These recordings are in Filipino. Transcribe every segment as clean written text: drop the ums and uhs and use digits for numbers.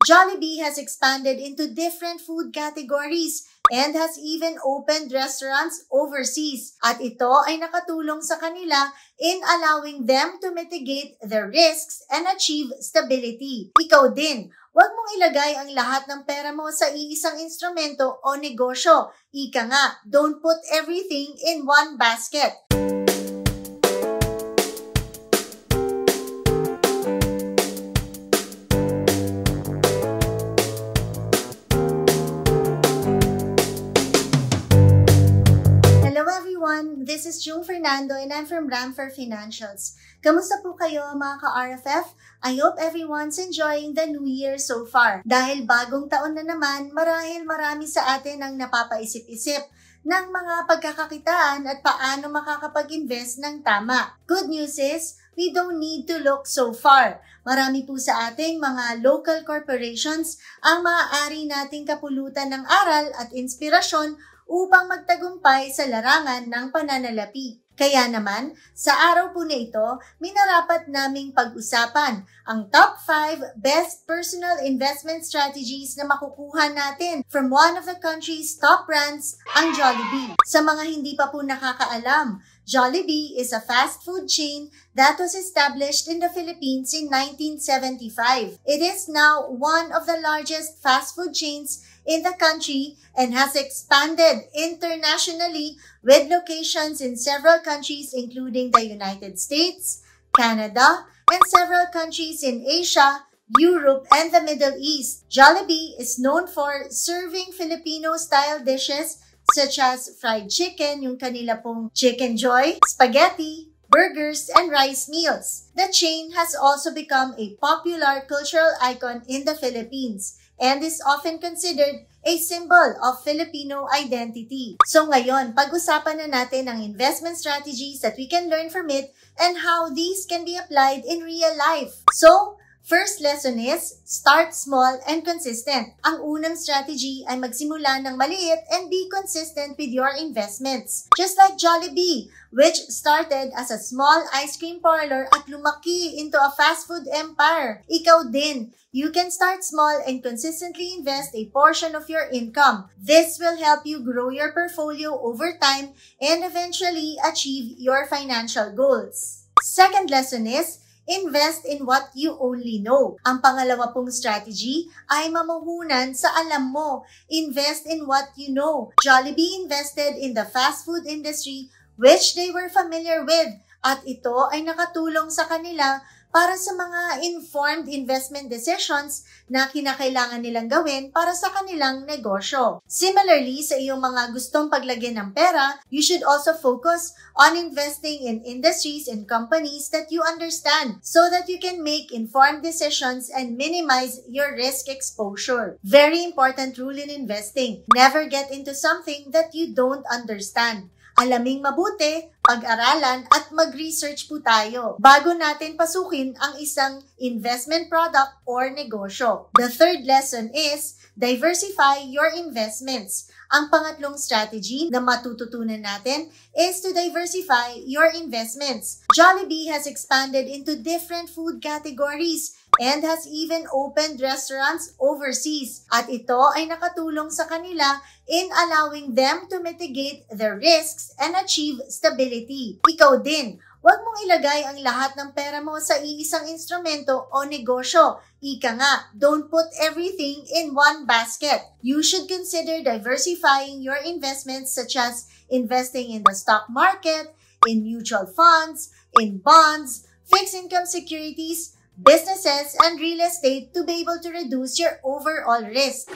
Jollibee has expanded into different food categories and has even opened restaurants overseas. At ito ay nakatulong sa kanila in allowing them to mitigate their risks and achieve stability. Ikaw din, huwag mong ilagay ang lahat ng pera mo sa iisang instrumento o negosyo. Ika nga, don't put everything in one basket. This is June Fernando and I'm from Ramfer Financials. Kamusta po kayo mga ka-RFF? I hope everyone's enjoying the new year so far. Dahil bagong taon na naman, marahil marami sa atin ang napapaisip-isip ng mga pagkakakitaan at paano makakapag-invest ng tama. Good news is, we don't need to look so far. Marami po sa ating mga local corporations ang maaari nating kapulutan ng aral at inspirasyon upang magtagumpay sa larangan ng pananalapi. Kaya naman, sa araw po na ito, minarapat naming pag-usapan ang top 5 best personal investment strategies na makukuha natin from one of the country's top brands, ang Jollibee. Sa mga hindi pa po nakakaalam, Jollibee is a fast food chain that was established in the Philippines in 1975. It is now one of the largest fast food chains in the country and has expanded internationally with locations in several countries including the United States, Canada, and several countries in Asia, Europe, and the Middle East. Jollibee is known for serving Filipino-style dishes such as fried chicken, yung kanila pong Chicken Joy, spaghetti, burgers, and rice meals. The chain has also become a popular cultural icon in the Philippines and is often considered a symbol of Filipino identity. So ngayon, pag-usapan na natin ang investment strategies that we can learn from it and how these can be applied in real life. So, first lesson is, start small and consistent. Ang unang strategy ay magsimula ng maliit and be consistent with your investments. Just like Jollibee, which started as a small ice cream parlor at lumaki into a fast food empire. Ikaw din, you can start small and consistently invest a portion of your income. This will help you grow your portfolio over time and eventually achieve your financial goals. Second lesson is, invest in what you only know. Ang pangalawa pong strategy ay mamuhunan sa alam mo. Invest in what you know. Jollibee invested in the fast food industry which they were familiar with at ito ay nakatulong sa kanila para sa mga informed investment decisions na kinakailangan nilang gawin para sa kanilang negosyo. Similarly, sa iyong mga gustong paglagyan ng pera, you should also focus on investing in industries and companies that you understand so that you can make informed decisions and minimize your risk exposure. Very important rule in investing. Never get into something that you don't understand. Alaming mabuti, pag-aralan at mag-research po tayo bago natin pasukin ang isang investment product or negosyo. The third lesson is, diversify your investments. Ang pangatlong strategy na matututunan natin is to diversify your investments. Jollibee has expanded into different food categories and has even opened restaurants overseas. At ito ay nakatulong sa kanila in allowing them to mitigate their risks and achieve stability. Ikaw din, huwag mong ilagay ang lahat ng pera mo sa iisang instrumento o negosyo. Ika nga, don't put everything in one basket. You should consider diversifying your investments such as investing in the stock market, in mutual funds, in bonds, fixed income securities, businesses, and real estate to be able to reduce your overall risk.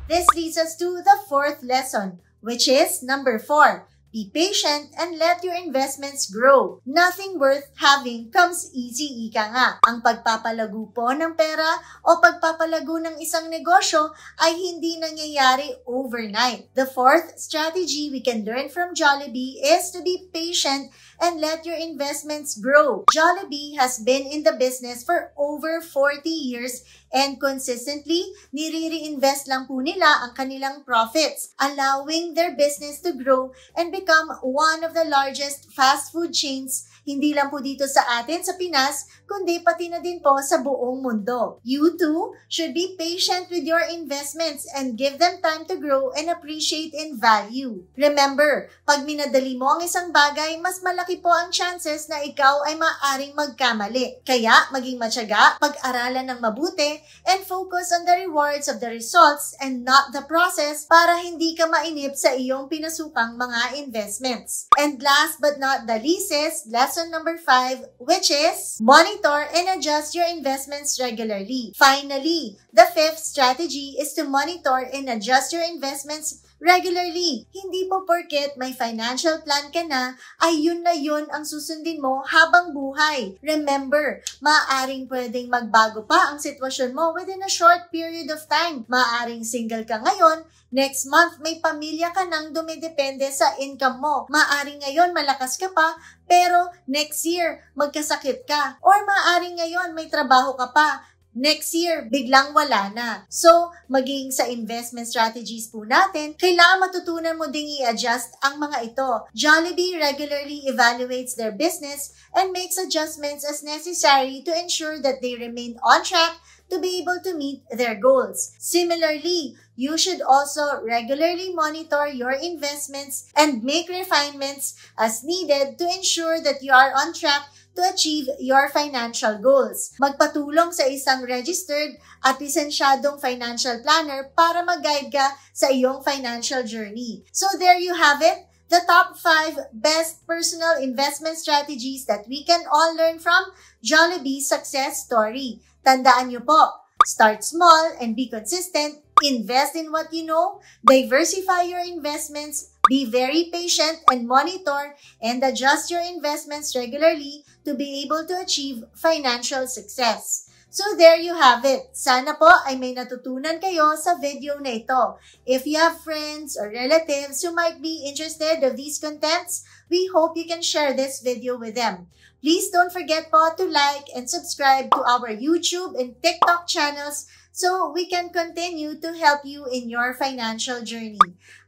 This leads us to the fourth lesson, which is number 4. Be patient and let your investments grow. Nothing worth having comes easy, ika nga. Ang pagpapalago po ng pera o pagpapalago ng isang negosyo ay hindi nangyayari overnight. The fourth strategy we can learn from Jollibee is to be patient and let your investments grow. Jollibee has been in the business for over 40 years and consistently nire-reinvest lang po nila ang kanilang profits, allowing their business to grow and become one of the largest fast food chains, hindi lang po dito sa atin sa Pinas, kundi pati na din po sa buong mundo. You too should be patient with your investments and give them time to grow and appreciate in value. Remember, pag minadali mo ang isang bagay, mas malaki po ang chances na ikaw ay maaaring magkamali. Kaya maging matyaga, pag-aralan ng mabuti, and focus on the rewards of the results and not the process para hindi ka mainip sa iyong pinasukang mga investments. And last but not the least is lesson number 5, which is monitor and adjust your investments regularly. Finally, the fifth strategy is to monitor and adjust your investments regularly. Hindi po porket may financial plan ka na, ay yun na yun ang susundin mo habang buhay. Remember, maaaring pwedeng magbago pa ang sitwasyon mo within a short period of time. Maaaring single ka ngayon, next month may pamilya ka nang dumidepende sa income mo. Maaaring ngayon malakas ka pa, pero next year magkasakit ka. Or maaaring ngayon may trabaho ka pa, next year, biglang wala na. So, maging sa investment strategies po natin, kailangan matutunan mo ding i-adjust ang mga ito. Jollibee regularly evaluates their business and makes adjustments as necessary to ensure that they remain on track to be able to meet their goals. Similarly, you should also regularly monitor your investments and make refinements as needed to ensure that you are on track to achieve your financial goals. Magpatulong sa isang registered at lisensyadong financial planner para mag-guide ka sa iyong financial journey. So there you have it, the top 5 best personal investment strategies that we can all learn from Jollibee's success story. Tandaan niyo po, start small and be consistent, invest in what you know, diversify your investments, be very patient and monitor and adjust your investments regularly to be able to achieve financial success. So there you have it. Sana po ay may natutunan kayo sa video na ito. If you have friends or relatives who might be interested of these contents, we hope you can share this video with them. Please don't forget po to like and subscribe to our YouTube and TikTok channels so we can continue to help you in your financial journey.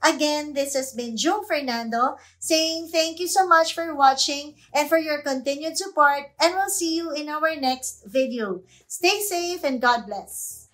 Again, this has been Jung Fernando saying thank you so much for watching and for your continued support, and we'll see you in our next video. Stay safe and God bless.